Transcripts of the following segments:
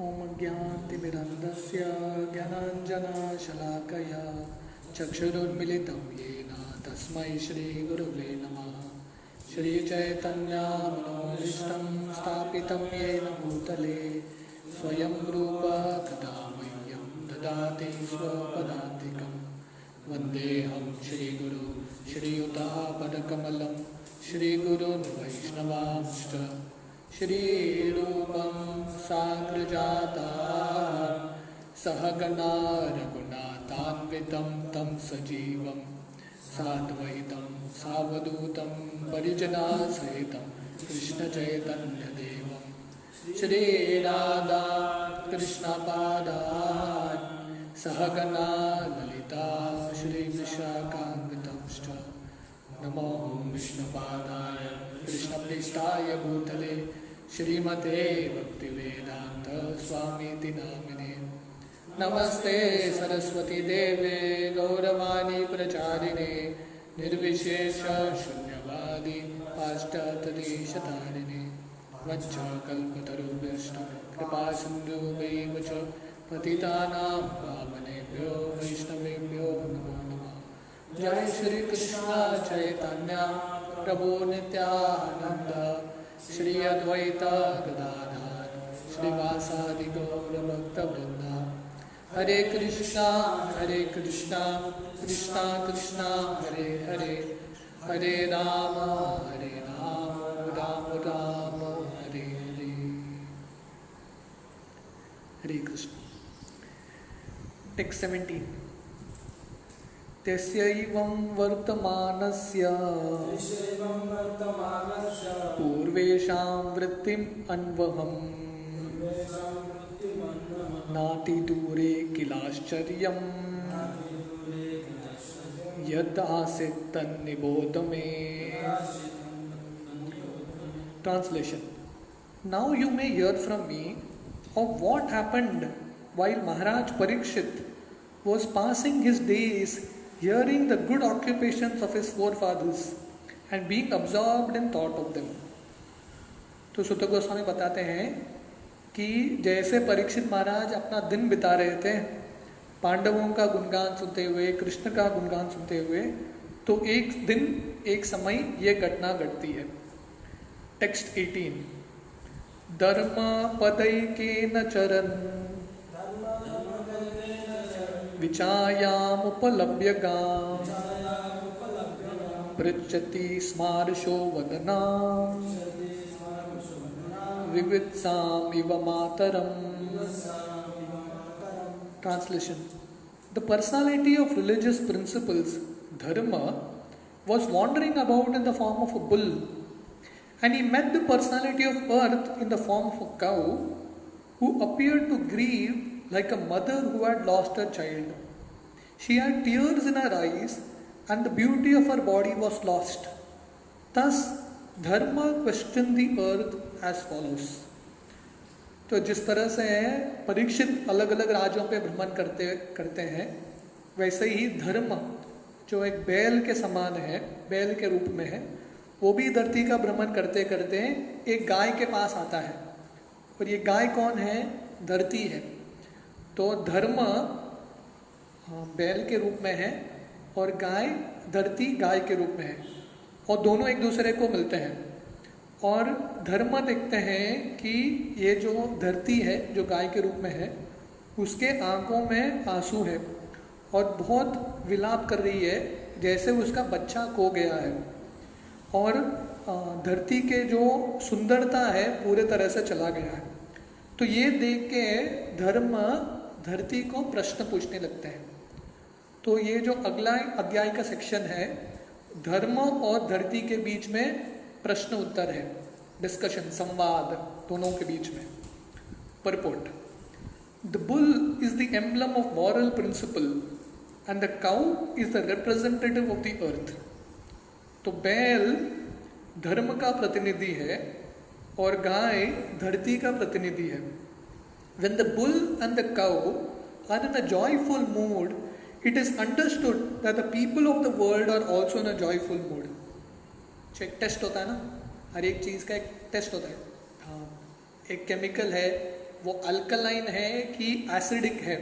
ॐ ज्ञानतिमिरन्दस्य ज्ञानाञ्जनशलाकया चक्षुरुन्मिलितं येन तस्मै श्रीगुरुवे नमः। श्रीचैतन्यमनोभीष्टं स्थापितं येन भूतले स्वयं रूप कदा मह्यं ददाति स्वपदान्तिकं। वन्देऽहं श्रीगुरु श्रीयुतापदकमलं श्रीगुरुन् वैष्णवांश्च श्रीरूपं साग्रजातां सहगणा रघुनाथान्वितं तं सजीवं साद्वैतं सावधूतं परिजनसहितं कृष्णचैतन्यदेवं श्रीराधा कृष्णपादान् सहगणा ललिता श्रीविशाखान्वितंश्च नमो विष्णुपादाय कृष्णप्रेष्ठाय भूतले श्रीमते भक्तिवेदांत स्वामीति नामिने। नमस्ते सरस्वती देवे गौरवाणी प्रचारिणे निर्विशेष शून्यवादी पाश्चात्यदेशतारिणे वंशकल्पतरुभ्यश्च कृपा सिन्धुभ्यैव च पतितानां पावनेभ्यो वैष्णवेभ्यो नमो नमः। जय श्री कृष्ण चैतन्य प्रभु नित्यानंद श्री अद्वैत गदाधर श्रीवासादि गौर भक्तवृंद। हरे कृष्णा कृष्णा कृष्णा हरे हरे, हरे राम राम राम हरे हरे। हरे कृष्ण। टेक्स्ट 17। तस्यैवं वर्तमानस्य पूर्वेषां वृत्तिम् अन्वहम् नातिदूरे किलाश्चर्यम् यद् आसीत् तन्निबोध मे। Translation. Now you may hear from me of what happened while Maharaj Parikshit was passing his days hearing the good occupations of his forefathers and being absorbed in thought of them. तो सुत गोस्वामी बताते हैं कि जैसे परीक्षित महाराज अपना दिन बिता रहे थे पांडवों का गुणगान सुनते हुए, कृष्ण का गुणगान सुनते हुए, तो एक दिन एक समय ये घटना घटती है। टेक्स्ट 18। धर्म पदैकेन चरन् विचायामुपलभ्य गां पृच्छति स्मार्षो वदना विवित्साम् इव मातरम्। Translation. The personality of religious principles, Dharma, was wandering about in the form of a bull, and he met the personality of earth in the form of a cow, who appeared to grieve like a mother who had lost her child. She had tears in her eyes and the beauty of her body was lost. Thus, Dharma questioned the earth as follows. तो जिस तरह से परीक्षित अलग अलग राज्यों पे भ्रमण करते हैं, वैसे ही धर्म जो एक बैल के समान है, बैल के रूप में है, वो भी धरती का भ्रमण करते करते एक गाय के पास आता है। और ये गाय कौन है? धरती है। तो धर्म बैल के रूप में है और गाय धरती गाय के रूप में है, और दोनों एक दूसरे को मिलते हैं। और धर्म देखते हैं कि ये जो धरती है जो गाय के रूप में है, उसके आंखों में आंसू है और बहुत विलाप कर रही है जैसे उसका बच्चा खो गया है, और धरती के जो सुंदरता है पूरे तरह से चला गया है। तो ये देख के धर्म धरती को प्रश्न पूछने लगते हैं। तो ये जो अगला अध्याय का सेक्शन है, धर्म और धरती के बीच में प्रश्न उत्तर है, डिस्कशन, संवाद दोनों के बीच में। Purport. The bull is the emblem of moral principle and the cow is the representative of the earth. तो बैल धर्म का प्रतिनिधि है और गाय धरती का प्रतिनिधि है। When the bull and the cow are in a joyful mood, it is understood that the people of the world are also in a joyful mood. Check test होता है ना, हर एक चीज़ का एक टेस्ट होता है। हाँ, एक केमिकल है वो अल्कलाइन है कि एसिडिक है,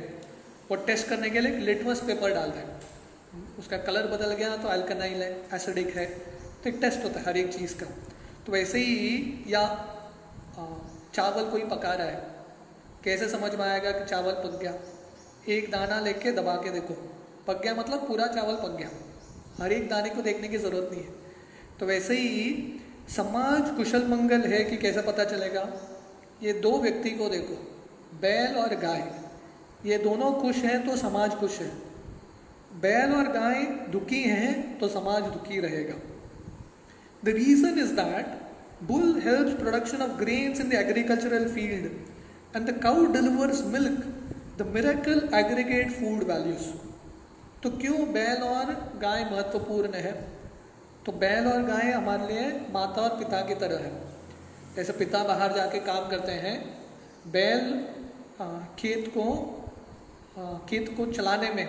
वो टेस्ट करने के लिए लिटमस पेपर डालते हैं, उसका कलर बदल गया तो अल्कलाइन है, एसिडिक है, तो एक टेस्ट होता है हर एक चीज़ का। तो वैसे ही या चावल कोई पका रहा है, कैसे समझ में आएगा कि चावल पक गया? एक दाना लेके दबा के देखो, पक गया मतलब पूरा चावल पक गया, हर एक दाने को देखने की ज़रूरत नहीं है। तो वैसे ही समाज कुशल मंगल है कि कैसे पता चलेगा? ये दो व्यक्ति को देखो, बैल और गाय, ये दोनों खुश हैं तो समाज खुश है। बैल और गाय दुखी हैं तो समाज दुखी रहेगा। The reason is that bull helps production of grains in the agricultural field and the cow delivers milk, the miracle aggregate food values. तो क्यों बैल और गाय महत्वपूर्ण है? तो बैल और गाय हमारे लिए माता और पिता की तरह है। जैसे पिता बाहर जाके काम करते हैं, बैल खेत को चलाने में,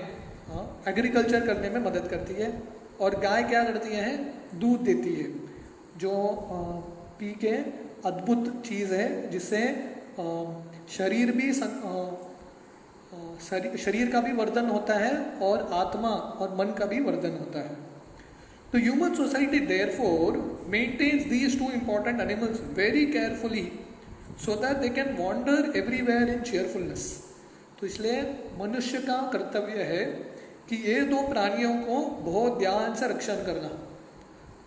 एग्रीकल्चर करने में मदद करती है, और गाय क्या करती है? दूध देती है, जो पी के अद्भुत चीज़ है, जिससे शरीर का भी वर्धन होता है और आत्मा और मन का भी वर्धन होता है। तो human society therefore maintains these two important animals very carefully so that they can wander everywhere in cheerfulness. तो इसलिए मनुष्य का कर्तव्य है कि ये दो प्राणियों को बहुत ध्यान से रक्षण करना,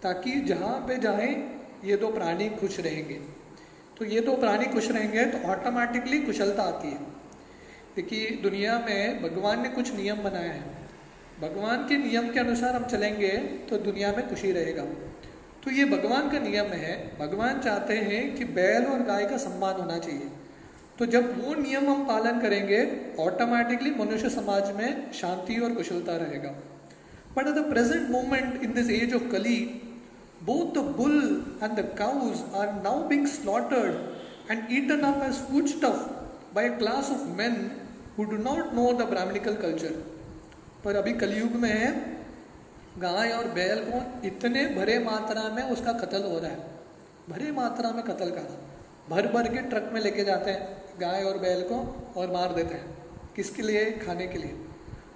ताकि जहाँ पे जाएं ये दो प्राणी खुश रहेंगे। तो ये दो प्राणी खुश रहेंगे तो ऑटोमेटिकली कुशलता आती है। देखिए, दुनिया में भगवान ने कुछ नियम बनाए हैं, भगवान के नियम के अनुसार हम चलेंगे तो दुनिया में खुशी रहेगा। तो ये भगवान का नियम है, भगवान चाहते हैं कि बैल और गाय का सम्मान होना चाहिए। तो जब वो नियम हम पालन करेंगे, ऑटोमेटिकली मनुष्य समाज में शांति और कुशलता रहेगा। But at the present moment in this age of Kali, both the bull and the cows are now being slaughtered and eaten up as foodstuff by a class of men who do not know the Brahminical culture. पर अभी कलयुग में गाय और बैल को इतने भरे मात्रा में उसका कत्ल हो रहा है, भरे मात्रा में कत्ल का, भर भर के ट्रक में लेके जाते हैं गाय और बैल को और मार देते हैं। किसके लिए? खाने के लिए।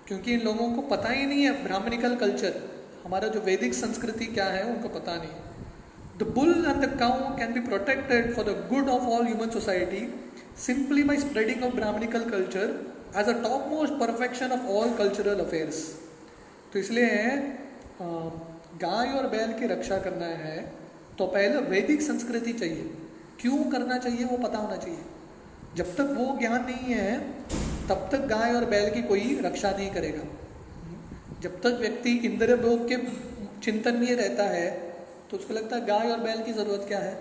क्योंकि इन लोगों को पता ही नहीं है ब्राह्मणिकल कल्चर, हमारा जो वैदिक संस्कृति क्या है उनको पता नहीं। The bull and the cow can be protected for the good of all human society simply by spreading of brahminical culture as a top most perfection of all cultural affairs. तो इसलिए गाय और बैल की रक्षा करना है तो पहले वैदिक संस्कृति चाहिए। क्यों करना चाहिए वो पता होना चाहिए। जब तक वो ज्ञान नहीं है तब तक गाय और बैल की कोई रक्षा नहीं करेगा। जब तक व्यक्ति इंद्रिय भोग के चिंतन में रहता है तो उसको लगता है गाय और बैल की ज़रूरत क्या है।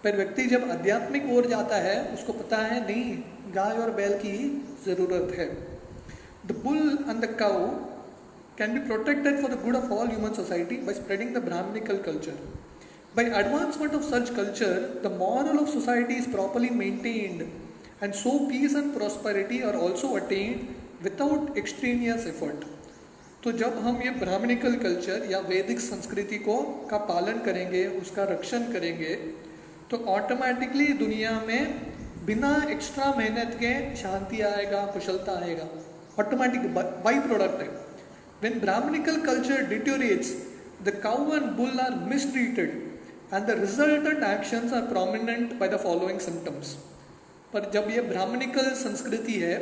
पर व्यक्ति जब आध्यात्मिक ओर जाता है उसको पता है नहीं, गाय और बैल की ज़रूरत है। The bull and the cow can be protected for the good of all human society by spreading the brahminical culture. By advancement of such culture the moral of society is properly maintained and so peace and prosperity are also attained without extraneous effort. तो जब हम ये Brahminical culture या वैदिक संस्कृति का पालन करेंगे, उसका रक्षण करेंगे, तो ऑटोमेटिकली दुनिया में बिना एक्स्ट्रा मेहनत के शांति आएगा, कुशलता आएगा, ऑटोमेटिक बाई प्रोडक्ट है। When brahmanical culture deteriorates, the cow and bull are mistreated and the resultant actions are prominent by the following symptoms. पर जब ये ब्राह्मणिकल संस्कृति है,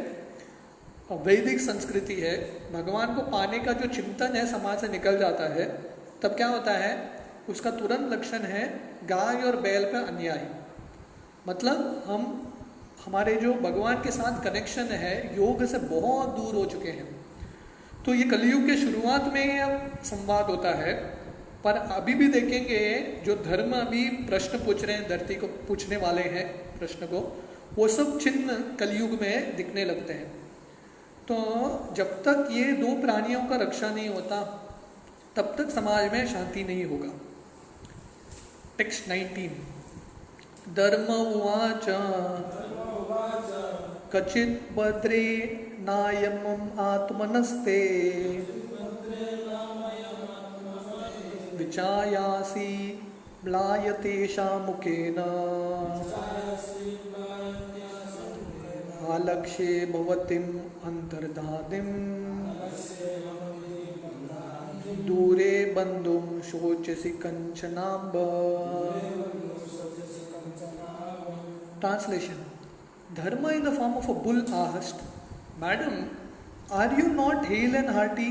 वैदिक संस्कृति है, भगवान को पाने का जो चिंतन है समाज से निकल जाता है, तब क्या होता है? उसका तुरंत लक्षण है गाय और बैल पे अन्याय। मतलब हमारे जो भगवान के साथ कनेक्शन है योग से बहुत दूर हो चुके हैं। तो ये कलयुग के शुरुआत में ये संवाद होता है, पर अभी भी देखेंगे जो धर्म अभी प्रश्न पूछ रहे हैं, धरती को पूछने वाले हैं प्रश्न को, वो सब चिन्ह कलयुग में दिखने लगते हैं। तो जब तक ये दो प्राणियों का रक्षा नहीं होता तब तक समाज में शांति नहीं होगा। टेक्स्ट 19। धर्म उवाच कचित भद्रे नायमम आत्मनस्ते विचायासी म्लायतेषा मुखेन अलक्ष्ये भवतिम अंतर्धादिम दूरे बंधुम शोचसी कंचनाम्ब। Translation: Dharma in the form of a bull asked, "Madam, are you not hale and hearty?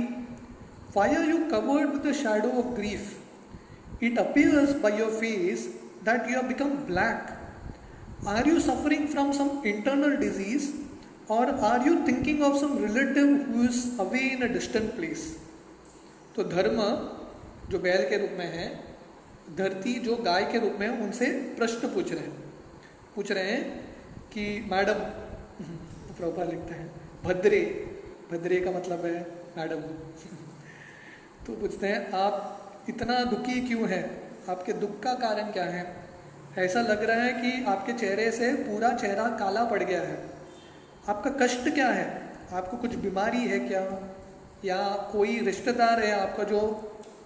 Why are you covered with the shadow of grief? It appears by your face that you have become black. Are you suffering from some internal disease, or are you thinking of some relative who is away in a distant place?" तो धर्म जो बैल के रूप में है, धरती जो गाय के रूप में है, उनसे प्रश्न पूछ रहे हैं कि मैडम, प्रभुपाद लिखते हैं भद्रे का मतलब है मैडम। तो पूछते हैं आप इतना दुखी क्यों हैं, आपके दुख का कारण क्या है? ऐसा लग रहा है कि आपके चेहरे से पूरा चेहरा काला पड़ गया है। आपका कष्ट क्या है? आपको कुछ बीमारी है क्या, या कोई रिश्तेदार है आपका जो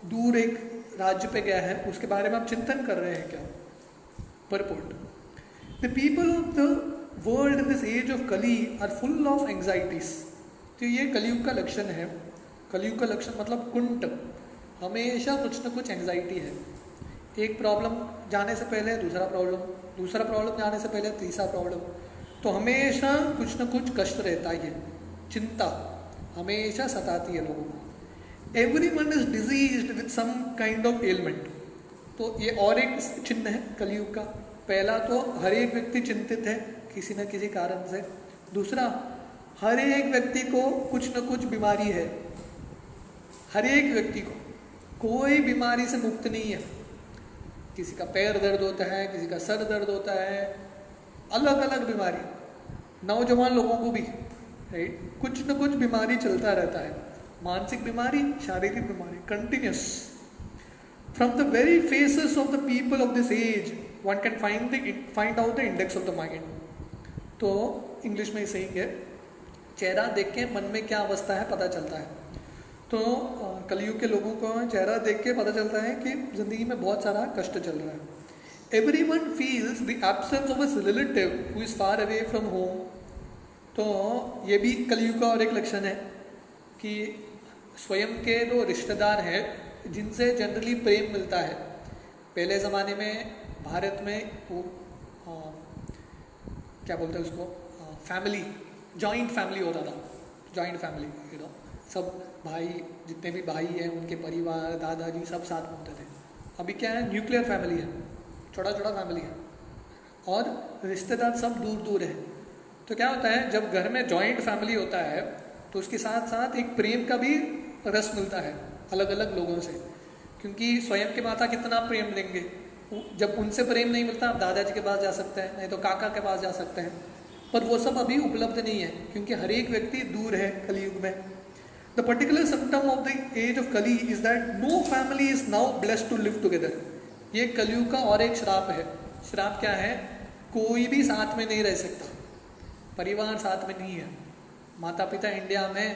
दूर एक राज्य पे गया है, उसके बारे में आप चिंतन कर रहे हैं क्या? Purport: The people of the world in this age of Kali are full of anxieties. तो ये कलयुग का लक्षण है। कलयुग का लक्षण मतलब कुंठ, हमेशा कुछ न कुछ एंग्जाइटी है। एक प्रॉब्लम जाने से पहले दूसरा प्रॉब्लम जाने से पहले तीसरा प्रॉब्लम, तो हमेशा कुछ न कुछ कष्ट रहता ही है। चिंता हमेशा सताती है लोगों को। Everyone is diseased with some kind of ailment. तो ये और एक चिन्ह है कलयुग का। पहला तो हर एक व्यक्ति चिंतित है किसी न किसी कारण से। दूसरा, हर एक व्यक्ति को कुछ न कुछ बीमारी है। हर एक व्यक्ति को कोई बीमारी से मुक्त नहीं है। किसी का पैर दर्द होता है, किसी का सर दर्द होता है, अलग अलग बीमारी। नौजवान लोगों को भी राइट कुछ न कुछ बीमारी चलता रहता है। मानसिक बीमारी, शारीरिक बीमारी, continuous. From the very faces of the people of this age one can find out the index of the mind. तो इंग्लिश में सही है, चेहरा देख के मन में क्या अवस्था है पता चलता है। तो कलयुग के लोगों को चेहरा देख के पता चलता है कि जिंदगी में बहुत सारा कष्ट चल रहा है। Everyone feels the absence of a relative who is far away from home. तो ये भी कलयुग का और एक लक्षण है कि स्वयं के जो रिश्तेदार हैं जिनसे जनरली प्रेम मिलता है। पहले ज़माने में भारत में वो क्या बोलते हैं उसको, फैमिली, जॉइंट फैमिली होता था। जॉइंट फैमिली सब भाई, जितने भी भाई हैं उनके परिवार, दादाजी सब साथ में होते थे। अभी क्या है, न्यूक्लियर फैमिली है, छोटा छोटा फैमिली है और रिश्तेदार सब दूर दूर है। तो क्या होता है, जब घर में जॉइंट फैमिली होता है तो उसके साथ साथ एक प्रेम का भी रस मिलता है अलग अलग लोगों से। क्योंकि स्वयं के माता कितना प्रेम देंगे, जब उनसे प्रेम नहीं मिलता आप दादाजी के पास जा सकते हैं, नहीं तो काका के पास जा सकते हैं, पर वो सब अभी उपलब्ध नहीं है क्योंकि हर एक व्यक्ति दूर है कलयुग में। The particular symptom of the age of Kali is that no family is now blessed to live together. ये कलयुग का और एक श्राप है। श्राप क्या है, कोई भी साथ में नहीं रह सकता, परिवार साथ में नहीं है। माता पिता इंडिया में,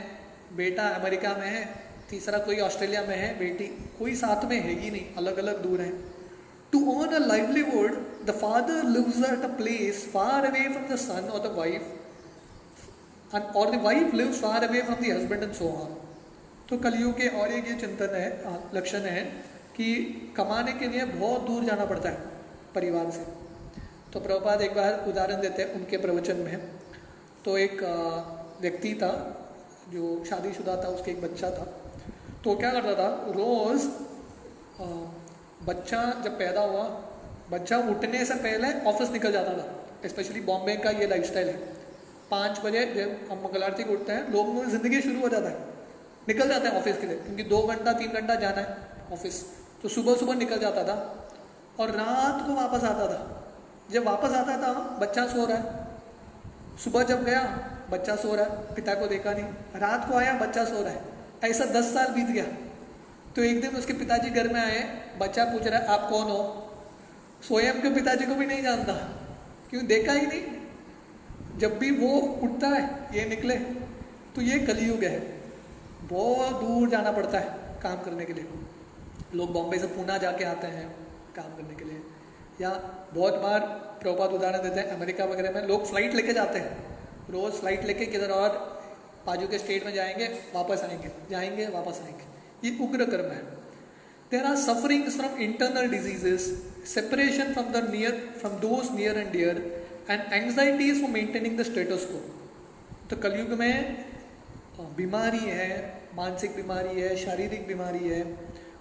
बेटा अमेरिका में है, तीसरा कोई ऑस्ट्रेलिया में है, बेटी कोई साथ में है ही नहीं, अलग अलग दूर है। To earn a livelihood the father lives at a place far away from the son और द वाइफ, और the wife lives far away from the husband and so on. तो कलयुग के और एक ये चिंतन है, लक्षण है कि कमाने के लिए बहुत दूर जाना पड़ता है परिवार से। तो प्रभुपाद एक बार उदाहरण देते हैं उनके प्रवचन में। तो एक व्यक्ति था जो शादीशुदा था, उसके एक बच्चा था। तो क्या करता था, रोज़ बच्चा जब पैदा हुआ, बच्चा उठने से पहले ऑफिस निकल जाता था। स्पेशली बॉम्बे का ये लाइफस्टाइल है। 5 बजे जब हम मंगल आरती को उठते हैं, लोगों की ज़िंदगी शुरू हो जाता है, निकल जाते हैं ऑफिस के लिए, क्योंकि 2 घंटा 3 घंटा जाना है ऑफिस। तो सुबह सुबह निकल जाता था और रात को वापस आता था। जब वापस आता था बच्चा सो रहा है, सुबह जब गया बच्चा सो रहा है, पिता को देखा नहीं, रात को आया बच्चा सो रहा है। ऐसा 10 साल बीत गया। तो एक दिन उसके पिताजी घर में आए, बच्चा पूछ रहा है आप कौन हो। स्वयं के पिताजी को भी नहीं जानता, क्यों, देखा ही नहीं। जब भी वो उठता है ये निकले। तो ये कलयुग है, बहुत दूर जाना पड़ता है काम करने के लिए। लोग बॉम्बे से पूना जाके आते हैं काम करने के लिए, या बहुत बार प्रभुपाद उदाहरण देते हैं अमेरिका वगैरह में लोग फ्लाइट लेके जाते हैं, रोज फ्लाइट लेके किधर और बाजू के स्टेट में जाएंगे, वापस आएंगे, जाएंगे वापस आएंगे। ये उग्र कर्म है। There are sufferings from internal diseases, separation from those near and dear, and anxieties for maintaining the status quo. तो कलयुग में बीमारी है, मानसिक बीमारी है, शारीरिक बीमारी है,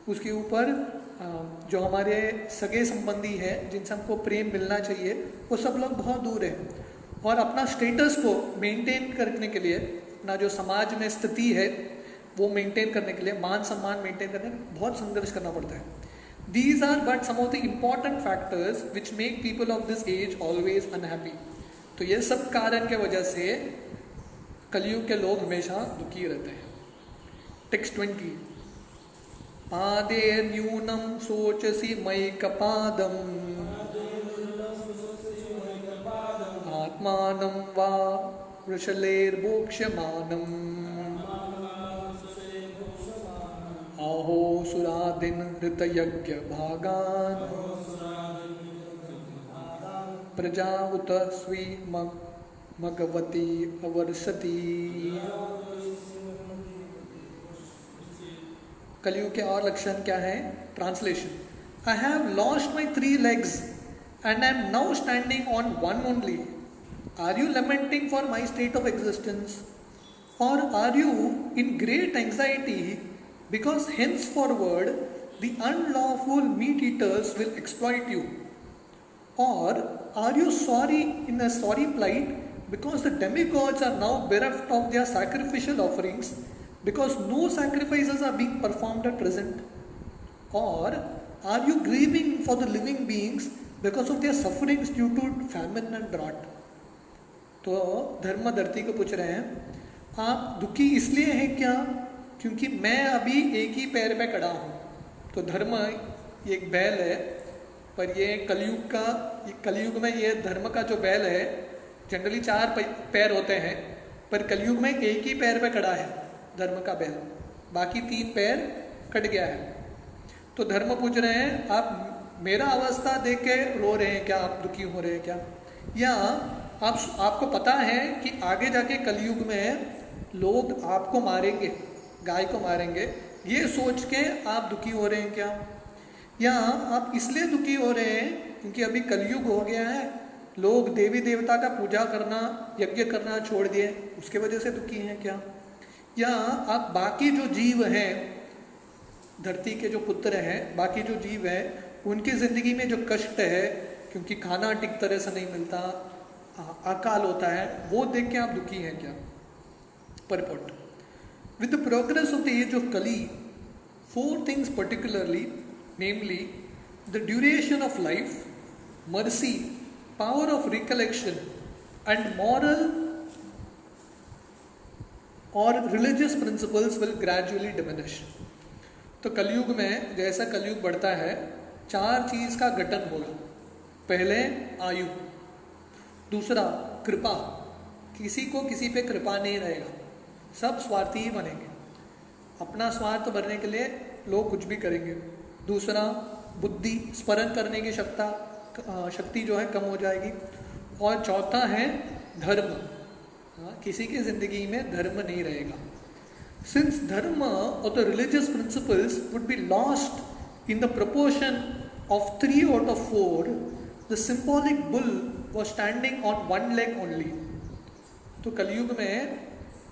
उसके ऊपर जो हमारे सगे संबंधी है जिनसे हमको प्रेम मिलना चाहिए वो सब लोग बहुत दूर है, और अपना स्टेटस को मेंटेन करने के लिए, अपना जो समाज में स्थिति है वो मेंटेन करने के लिए, मान सम्मान मेंटेन करने के लिए बहुत संघर्ष करना पड़ता है। These are but some of the important factors which make people of this age always unhappy. तो ये सब कारण के वजह से कलयुग के लोग हमेशा दुखी रहते हैं। टेक्स्ट 20, पादे न्यूनम सोचसी मयि कपादम, आत्मानं वा वृषलेर्भोक्ष्यमानम्, आहो सुरादिन ऋतयज्ञ भागान्, प्रजा उत स्वी मगवती अवर्षति। कलयुग के और लक्षण क्या है? Translation, I have lost my 3 legs and I am now standing on one only. Are you lamenting for my state of existence? Or are you in great anxiety because henceforward the unlawful meat eaters will exploit you? Or are you sorry in a sorry plight because the demigods are now bereft of their sacrificial offerings, because no sacrifices are being performed at present? Or are you grieving for the living beings because of their sufferings due to famine and drought? तो धर्मदर्ती को पूछ रहे हैं, आप दुखी इसलिए हैं क्या क्योंकि मैं अभी एक ही पैर पे खड़ा हूँ? तो धर्म एक बैल है, पर ये कलयुग में ये धर्म का जो बैल है जनरली 4 पैर होते हैं, पर कलयुग में एक ही पैर पे खड़ा है धर्म का बैल, बाकी 3 पैर कट गया है। तो धर्म पूछ रहे हैं, आप मेरा अवस्था देख के रो रहे हैं क्या? आप दुखी हो रहे हैं क्या? या आपको पता है कि आगे जाके कलयुग में लोग आपको मारेंगे, गाय को मारेंगे, ये सोच के आप दुखी हो रहे हैं क्या? या आप इसलिए दुखी हो रहे हैं क्योंकि अभी कलयुग हो गया है, लोग देवी देवता का पूजा करना, यज्ञ करना छोड़ दिए, उसके वजह से दुखी हैं क्या? या आप बाकी जो जीव हैं, धरती के जो पुत्र हैं, बाकी जो जीव हैं, उनकी जिंदगी में जो कष्ट है क्योंकि खाना ठीक तरह से नहीं मिलता, अकाल होता है, वो देख के आप दुखी हैं क्या? Purport. With the progress of the age of Kali, 4 things particularly, namely the duration of life, mercy, power of recollection, and moral or religious principles will gradually diminish. तो कलयुग में जैसा कलयुग बढ़ता है 4 चीज का गठन होगा। पहले आयु, दूसरा कृपा, किसी को किसी पे कृपा नहीं रहेगा, सब स्वार्थी ही बनेंगे, अपना स्वार्थ भरने के लिए लोग कुछ भी करेंगे। दूसरा बुद्धि, स्मरण करने की शक्ति जो है कम हो जाएगी। और चौथा है धर्म, किसी की जिंदगी में धर्म नहीं रहेगा। सिंस धर्म और the religious principles would be lost in the proportion of 3 out of 4, the symbolic bull was standing on 1 leg only. तो कलयुग में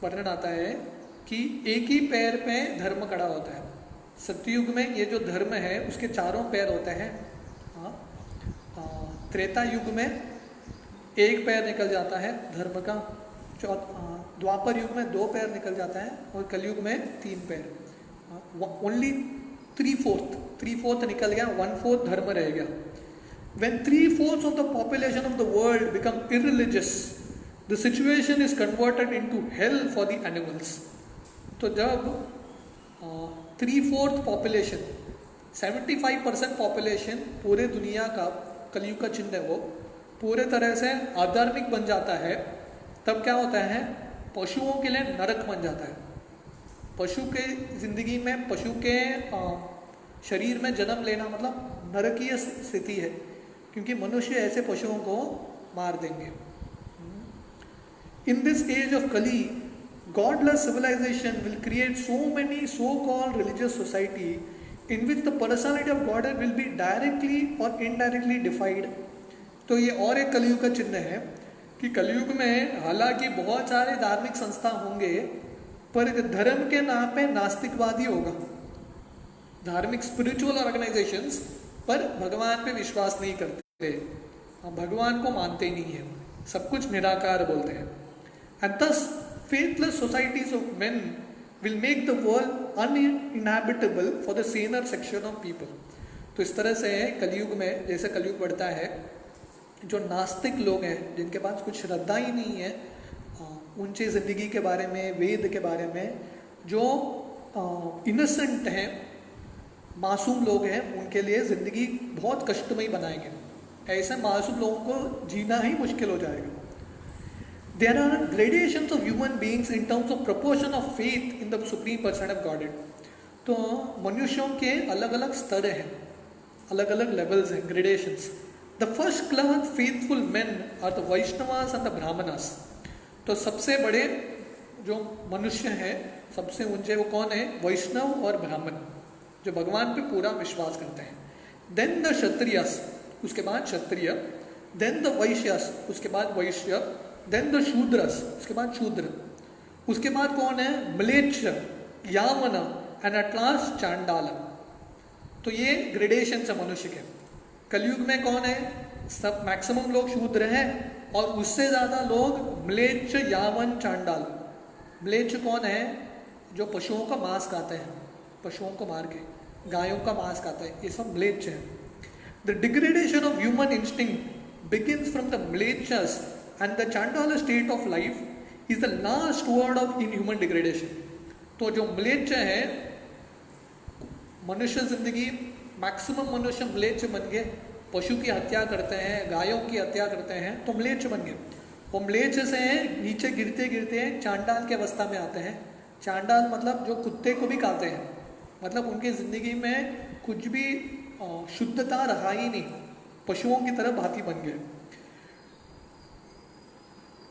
वर्णन आता है कि एक ही पैर पे धर्म खड़ा होता है। सत्ययुग में ये जो धर्म है उसके 4 पैर होते हैं। त्रेता युग में 1 पैर निकल जाता है धर्म का, द्वापर युग में 2 पैर निकल जाता है, और कलयुग में 3 पैर। ओनली 3/4 निकल गया, 1/4 धर्म रह गया। When 3/4 of the population of the world become irreligious, the situation is converted into hell for the animals. तो जब 3/4 population, 75% population पूरे दुनिया का, कलयुग का चिन्ह है वो, पूरे तरह से आध्यात्मिक बन जाता है, तब क्या होता है? पशुओं के लिए नरक बन जाता है। पशु के जिंदगी में, पशु के शरीर में जन्म लेना मतलब नरकीय स्थिति है, क्योंकि मनुष्य ऐसे पशुओं को मार देंगे। In this age of Kali, godless civilization will create so many so-called religious society in which the personality of Godhead will be directly or indirectly defied. तो ये और एक कलयुग का चिन्ह है कि कलयुग में हालांकि बहुत सारे धार्मिक संस्था होंगे, पर धर्म के नाम पे नास्तिकवादी होगा। धार्मिक स्पिरिचुअल ऑर्गेनाइजेशंस पर भगवान पे विश्वास नहीं करते, भगवान को मानते ही नहीं है, सब कुछ निराकार बोलते हैं। And thus faithless societies of men will make the world uninhabitable for the saner section of people. तो इस तरह से कलयुग में, जैसे कलयुग बढ़ता है, जो नास्तिक लोग हैं जिनके पास कुछ श्रद्धा ही नहीं है ऊंची जिंदगी के बारे में, वेद के बारे में, जो इनोसेंट हैं, मासूम लोग हैं, उनके लिए ज़िंदगी बहुत कष्टमयी बनाएंगे। ऐसे मासूम लोगों को जीना ही मुश्किल हो जाएगा। There are gradations of human beings in terms of proportion of faith in the supreme person of Godhead. तो मनुष्यों के अलग अलग स्तर हैं, अलग अलग लेवल्स हैं, gradations. The first class faithful men are the Vaishnavas and the Brahmanas. तो सबसे बड़े जो मनुष्य हैं, सबसे ऊंचे वो कौन है? वैष्णव और ब्राह्मण, जो भगवान पे पूरा विश्वास करते हैं। Then the Kshatriyas, उसके बाद क्षत्रिय। Then the Vaishyas, उसके बाद वैश्य। Then the Shudras, उसके बाद शूद्र। उसके बाद कौन है? म्लेच्छ, यामना एंड एट लास्ट चांडाल। तो ये ग्रेडेशन है मनुष्य के। कलयुग में कौन है? सब मैक्सिमम लोग शूद्र हैं और उससे ज़्यादा लोग म्लेच्छ, यावन, चांडाल। म्लेच्छ कौन है? जो पशुओं का मांस खाते हैं, पशुओं को मार के गायों का मांस खाता है, ये सब म्लेच्छ है। The degradation of human instinct begins from the mlecchas and the chandala state of life is the last word of inhuman degradation. तो जो म्लेच्छ है, मनुष्य जिंदगी मैक्सिमम मनुष्य म्लेच्छ बन गए, पशु की हत्या करते हैं, गायों की हत्या करते हैं, तो म्लेच्छ बन गए। वो म्लेच्छ से नीचे गिरते गिरते चांडाल की अवस्था में आते हैं। चांडाल मतलब जो कुत्ते को भी खाते हैं, मतलब उनकी जिंदगी में कुछ भी शुद्धता रहा ही नहीं, पशुओं की तरह भांति बन गए।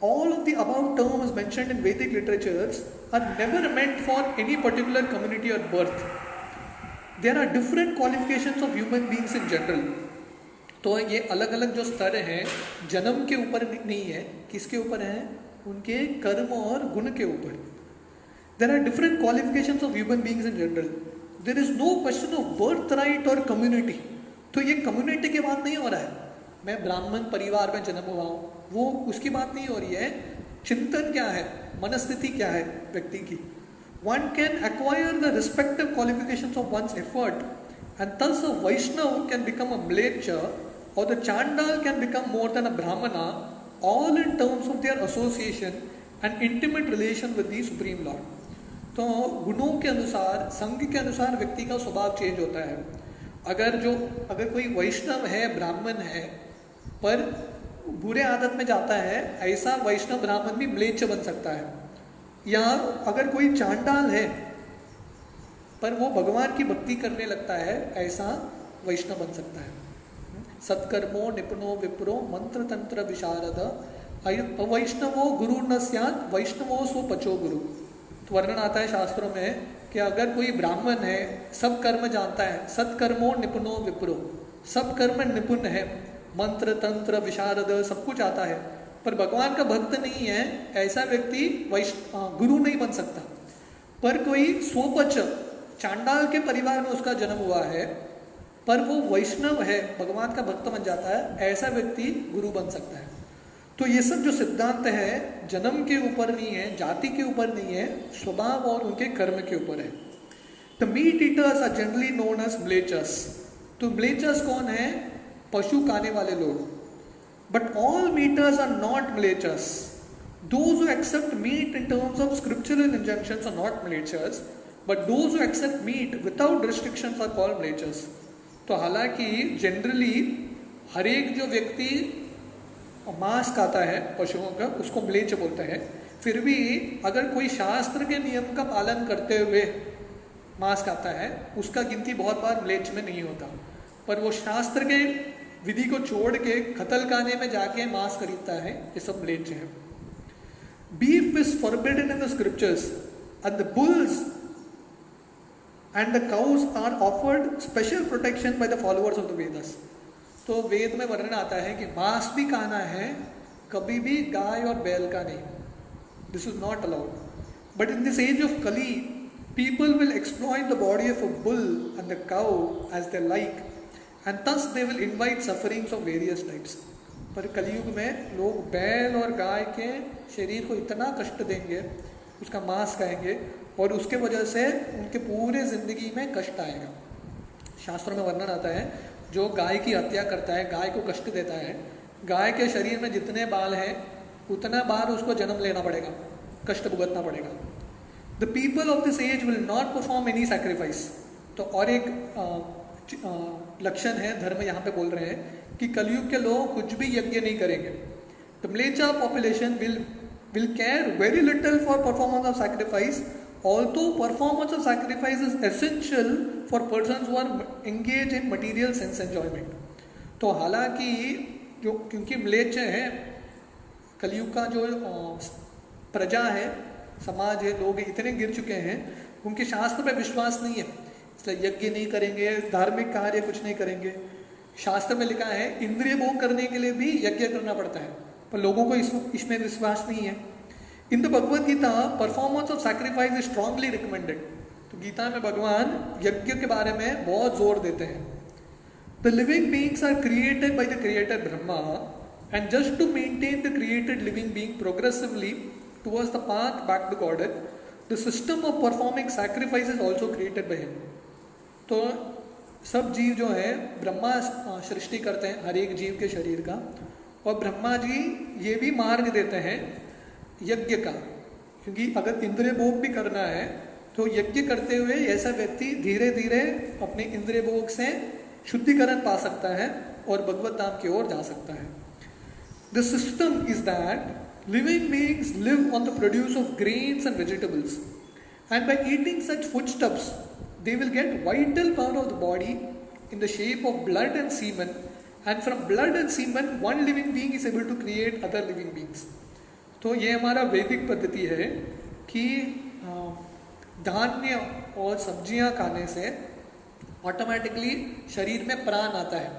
All of the above terms mentioned in Vedic literatures are never meant for any particular community or birth. There are different qualifications of human beings in general. तो ये अलग अलग जो स्तर हैं, जन्म के ऊपर नहीं है, किसके ऊपर है? उनके कर्म और गुण के ऊपर। There are different qualifications of human beings in general. There is no question of birthright or community. तो ये कम्युनिटी की बात नहीं हो रहा है, मैं ब्राह्मण परिवार में जन्म हुआ हूँ, वो उसकी बात नहीं हो रही है। चिंतन क्या है, मनस्थिति क्या है व्यक्ति की। One can acquire the respective qualifications of one's effort, and thus a Vaishnava can become a Mleccha, or the Chandal can become more than a Brahmana, all in terms of their association and intimate relation with the Supreme Lord. तो गुणों के अनुसार, संग के अनुसार व्यक्ति का स्वभाव चेंज होता है। अगर कोई वैष्णव है, ब्राह्मण है, पर बुरे आदत में जाता है, ऐसा वैष्णव ब्राह्मण भी म्लेच्छ बन सकता है। या अगर कोई चांडाल है पर वो भगवान की भक्ति करने लगता है, ऐसा वैष्णव बन सकता है। सत्कर्मो निपुणो विप्रो मंत्र तंत्र विशारद वैष्णवो गुरु न स्यात् वैष्णवो स्व पचो गुरु। तो वर्णन आता है शास्त्रों में कि अगर कोई ब्राह्मण है, सब कर्म जानता है, सत्कर्मो निपुणो विप्रो, सब कर्म निपुण है, मंत्र तंत्र विशारद सब कुछ आता है, पर भगवान का भक्त नहीं है, ऐसा व्यक्ति गुरु नहीं बन सकता। पर कोई स्वपच, चांडाल के परिवार में उसका जन्म हुआ है, पर वो वैष्णव है, भगवान का भक्त बन जाता है, ऐसा व्यक्ति गुरु बन सकता है। तो ये सब जो सिद्धांत है, जन्म के ऊपर नहीं है, जाति के ऊपर नहीं है, स्वभाव और उनके कर्म के ऊपर है। The meat eaters are generally known as mlecchas. तो म्लेच्छस कौन है? पशु खाने वाले लोग। But all meaters are not mlecchas. Those who accept meat in terms of scriptural injunctions are not mlechas, but those who accept meat without restrictions are called mlechas. तो हालांकि generally हर एक जो व्यक्ति मांस खाता है पशुओं का, उसको म्लेच्छ बोलते हैं। फिर भी अगर कोई शास्त्र के नियम का पालन करते हुए मांस खाता है, उसका गिनती बहुत बार म्लेच्छ में नहीं होता। पर वो शास्त्र के विधि को छोड़ के कत्ल खाने में जाके मांस खरीदता है, ये सब म्लेच्छ है। sheep is forbidden in the scriptures and the bulls and the cows are offered special protection by the followers of the Vedas. तो वेद में वर्णन आता है कि मांस भी खाना है, कभी भी गाय और बैल का नहीं. This is not allowed. But in this age of Kali, people will exploit the body of a bull and the cow as they like, and thus they will invite sufferings of various types. पर कलयुग में लोग बैल और गाय के शरीर को इतना कष्ट देंगे, उसका मांस खाएंगे और उसके वजह से उनके पूरे जिंदगी में कष्ट आएगा. शास्त्रों में वर्णन आता है, जो गाय की हत्या करता है, गाय को कष्ट देता है, गाय के शरीर में जितने बाल हैं उतना बार उसको जन्म लेना पड़ेगा, कष्ट भुगतना पड़ेगा. The people of this age will not perform any sacrifice. तो और एक लक्षण है धर्म यहाँ पे बोल रहे हैं कि कलयुग के लोग कुछ भी यज्ञ नहीं करेंगे. The mleccha population will care very little for performance of sacrifice, although performance of sacrifice is essential for persons who are engaged in material sense enjoyment. तो हालांकि जो क्योंकि म्लेच्छ है, कलयुग का जो प्रजा है, समाज है, लोग इतने गिर चुके हैं, उनके शास्त्र पे विश्वास नहीं है, इसलिए यज्ञ नहीं करेंगे, धार्मिक कार्य कुछ नहीं करेंगे. शास्त्र में लिखा है इंद्रिय भोग करने के लिए भी यज्ञ करना पड़ता है, पर लोगों को इसमें विश्वास नहीं है. In the Bhagavad Gita performance of sacrifice is strongly recommended. तो गीता में भगवान यज्ञ के बारे में बहुत जोर देते हैं. The living beings are created by the creator Brahma, and just to maintain the created living being progressively towards the path back to God, the system of performing sacrifice is also created by him. तो सब जीव जो है ब्रह्मा सृष्टि करते हैं हर एक जीव के शरीर का, और ब्रह्मा जी ये भी मार्ग देते हैं यज्ञ का, क्योंकि अगर इंद्रिय भोग भी करना है तो यज्ञ करते हुए ऐसा व्यक्ति धीरे धीरे अपने इंद्रिय भोग से शुद्धिकरण पा सकता है और भगवत धाम की ओर जा सकता है. The system is that living beings live on the produce of grains and vegetables, and by eating such foodstuffs they will get vital power of the body in the shape of blood and semen, and from blood and semen one living being is able to create other living beings. तो ये हमारा वैदिक पद्धति है कि धान्य और सब्जियां खाने से ऑटोमेटिकली शरीर में प्राण आता है.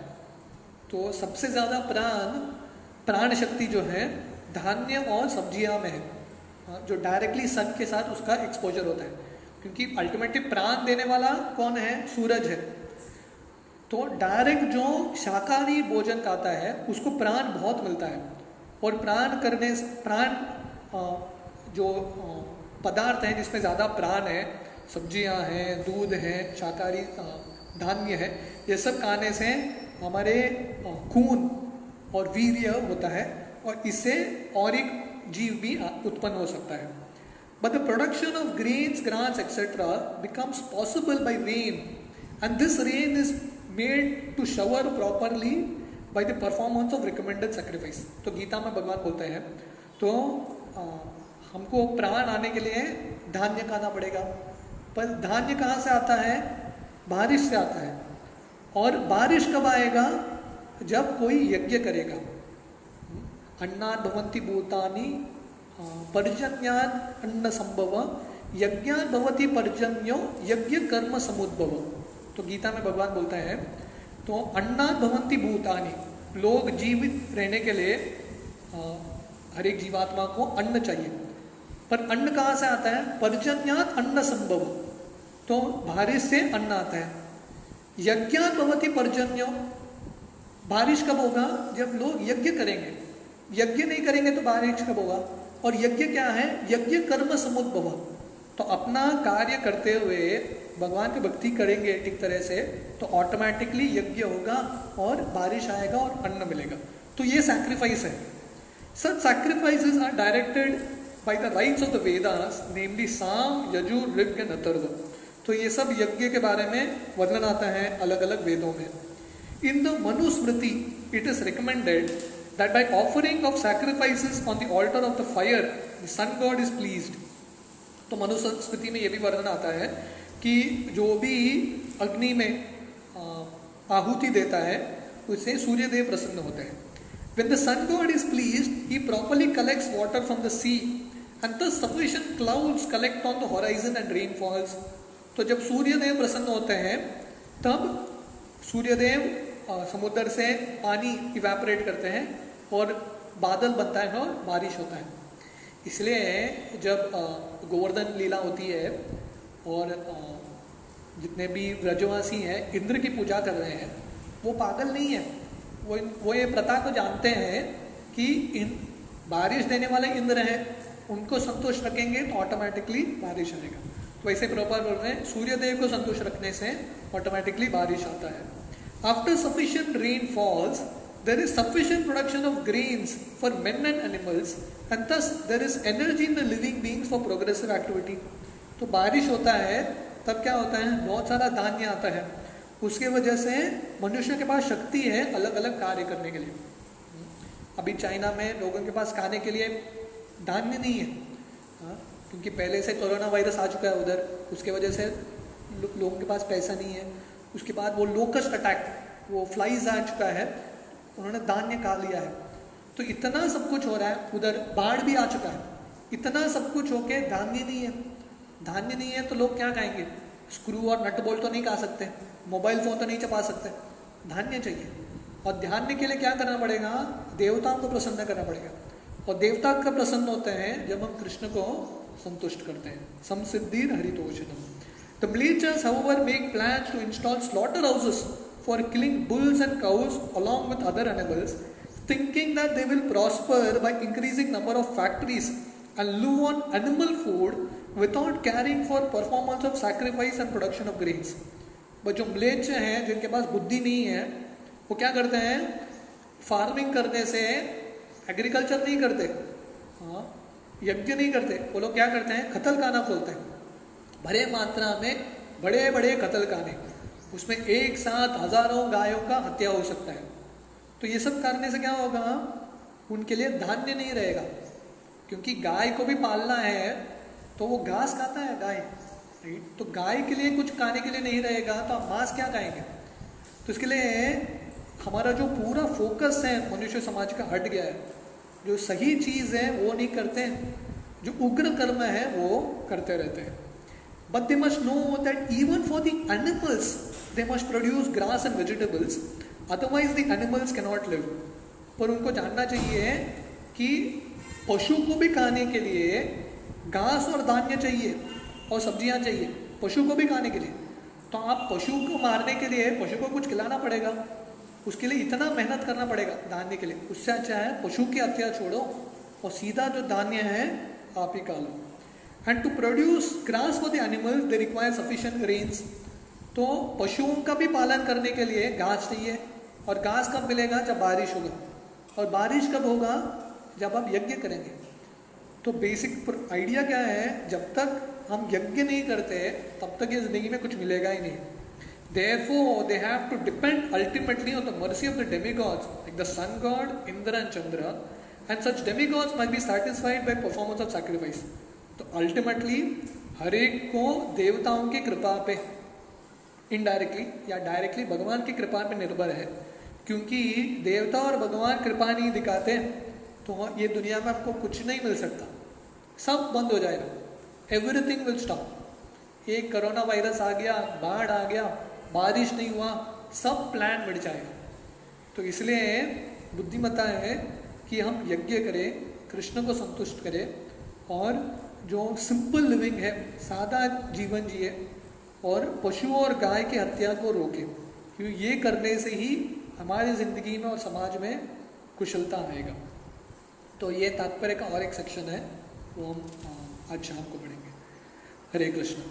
तो सबसे ज़्यादा प्राण शक्ति जो है धान्य और सब्जियां में है, जो डायरेक्टली सन के साथ उसका एक्सपोजर होता है, क्योंकि अल्टीमेटली प्राण देने वाला कौन है? सूरज है. तो डायरेक्ट जो शाकाहारी भोजन खाता है उसको प्राण बहुत मिलता है, और प्राण जो पदार्थ हैं जिसमें ज़्यादा प्राण है, सब्जियां हैं, दूध है, शाकाहारी धान्य है, ये सब खाने से हमारे खून और वीर्य होता है, और इससे और एक जीव भी उत्पन्न हो सकता है. But the production of grains, grants, etc. becomes possible by rain, and this rain is made to shower properly by the performance of recommended sacrifice. तो गीता में भगवान बोलते हैं तो हमको प्राण आने के लिए धान्य खाना पड़ेगा, पर धान्य कहाँ से आता है? बारिश से आता है. और बारिश कब आएगा? जब कोई यज्ञ करेगा. अन्नात् भवन्ति भूतानि पर्जन्यात् अन्न संभव यज्ञात् भवति पर्जन्यो यज्ञ कर्म समुद्भव. तो गीता में भगवान बोलता है तो अन्नात् भवन्ति भूतानि, लोग जीवित रहने के लिए हर एक जीवात्मा को अन्न चाहिए, पर अन्न कहाँ से आता है? पर्जन्यात् अन्न संभव, तो बारिश से अन्न आता है. यज्ञात् भवति पर्जन्यो, बारिश कब होगा? जब लोग यज्ञ करेंगे. यज्ञ नहीं करेंगे तो बारिश कब होगा? और यज्ञ क्या है? यज्ञ कर्म समुद्भव. तो अपना कार्य करते हुए भगवान की भक्ति करेंगे ठीक तरह से तो ऑटोमेटिकली यज्ञ होगा और बारिश आएगा और अन्न मिलेगा. तो ये सैक्रिफाइस है. Such sacrifices are directed by the rites of the Vedas, namely साम, यजुर, ऋग and अथर्व. तो ये सब यज्ञ के बारे में वर्णन आता है अलग अलग वेदों में. In the Manusmriti, it is recommended that by offering of sacrifices on the altar of the fire, the sun god is pleased. तो मनुस्मृति में ये भी वर्णन आता है कि जो भी अग्नि में आहुति देता है उससे सूर्यदेव प्रसन्न होते हैं. When the sun god is pleased, he properly collects water from the sea and thus sufficient clouds collect on the horizon and rain falls. तो जब सूर्यदेव प्रसन्न होते हैं तब सूर्यदेव समुद्र से पानी इवेपोरेट करते हैं और बादल बनता है और बारिश होता है। इसलिए जब गोवर्धन लीला होती है और जितने भी व्रजवासी हैं इंद्र की पूजा कर रहे हैं, वो पागल नहीं है, वो ये प्रथा को जानते हैं कि इन बारिश देने वाले इंद्र हैं, उनको संतुष्ट रखेंगे तो ऑटोमेटिकली बारिश आएगा। तो वैसे प्रॉपर बोल रहे हैं सूर्यदेव को संतुष्ट रखने से ऑटोमेटिकली बारिश आता है। After sufficient rain false there is sufficient production of grains for men and animals and thus there is energy in the living beings for progressive activity. तो बारिश होता है तब क्या होता है, बहुत सारा धान्य आता है, उसके वजह से मनुष्य के पास शक्ति है अलग अलग कार्य करने के लिए। अभी चाइना में लोगों के पास खाने के लिए धान्य नहीं है, क्योंकि पहले से कोरोना वायरस आ चुका है उधर, उसके वजह से लोगों के पास पैसा नहीं है। उसके बाद वो लोकस्ट अटैक, वो फ्लाइज आ चुका है, उन्होंने धान्य खा लिया है। तो इतना सब कुछ हो रहा है, उधर बाढ़ भी आ चुका है, इतना सब कुछ होके धान्य नहीं है। धान्य नहीं है तो लोग क्या खाएंगे? स्क्रू और नट बोल्ट तो नहीं खा सकते, मोबाइल फोन तो नहीं चपा सकते, धान्य चाहिए। और धान्य के लिए क्या करना पड़ेगा? देवताओं को प्रसन्न करना पड़ेगा। और देवता कब प्रसन्न होते हैं? जब हम कृष्ण को संतुष्ट करते हैं। समसिद्धिर हरितोषणम। The Mlechas, however, make plans to install slaughterhouses for killing bulls and cows along with other animals, thinking that they will prosper by increasing number of factories and live on animal food without caring for performance of sacrifice and production of grains. but जो म्लेच्छ हैं, जिनके पास बुद्धि नहीं है, वो क्या करते हैं? फार्मिंग करने से एग्रीकल्चर नहीं करते, हाँ, यज्ञ नहीं करते, वो लोग क्या करते हैं? कत्ल खाना खोलते हैं, बड़े मात्रा में बड़े बड़े कत्ल खाने, उसमें एक साथ हजारों गायों का हत्या हो सकता है। तो ये सब करने से क्या होगा? उनके लिए धान्य नहीं रहेगा, क्योंकि गाय को भी पालना है तो वो घास खाता है गाय, तो गाय के लिए कुछ खाने के लिए नहीं रहेगा तो आप मांस क्या खाएंगे? तो इसके लिए हमारा जो पूरा फोकस है मनुष्य समाज का हट गया है, जो सही चीज़ है वो नहीं करते हैं, जो उग्र कर्म है वो करते रहते हैं। But they must know that even for the animals, they must produce grass and vegetables, otherwise the animals cannot live. पर उनको जानना चाहिए कि पशु को भी खाने के लिए घास और धान्य चाहिए और सब्जियां चाहिए, पशु को भी खाने के लिए। तो आप पशु को मारने के लिए पशु को कुछ खिलाना पड़ेगा, उसके लिए इतना मेहनत करना पड़ेगा धान्य के लिए। उससे अच्छा है पशु की हत्या छोड़ो और सीधा जो धान्य है आप ही खा लो। And to produce grass for the animals they require sufficient rains. तो पशुओं का भी पालन करने के लिए घास चाहिए, और घास कब मिलेगा? जब बारिश होगा, और बारिश कब होगा? जब आप यज्ञ करेंगे। तो बेसिक आइडिया क्या है? जब तक हम यज्ञ नहीं करते तब तक ये जिंदगी में कुछ मिलेगा ही नहीं। Therefore, they have to depend ultimately on the mercy of the demigods, like the sun god, Indra and Chandra, and such demigods must be satisfied by performance of sacrifice. तो अल्टीमेटली हर एक को देवताओं की कृपा पे इनडायरेक्टली या directly भगवान की कृपा पे निर्भर है, क्योंकि देवता और भगवान कृपा नहीं दिखाते तो ये दुनिया में आपको कुछ नहीं मिल सकता, सब बंद हो जाएगा, एवरीथिंग विल स्टॉप। एक कोरोना वायरस आ गया, बाढ़ आ गया, बारिश नहीं हुआ, सब प्लान मिट जाएगा। तो इसलिए बुद्धिमत्ता है कि हम यज्ञ करें, कृष्ण को संतुष्ट करें, और जो सिंपल लिविंग है, सादा जीवन जिए, और पशु और गाय की हत्या को रोके, क्योंकि ये करने से ही हमारी ज़िंदगी में और समाज में कुशलता आएगा। तो ये तात्पर्य का और एक सेक्शन है, वो हम आज शाम को पढ़ेंगे। हरे कृष्ण।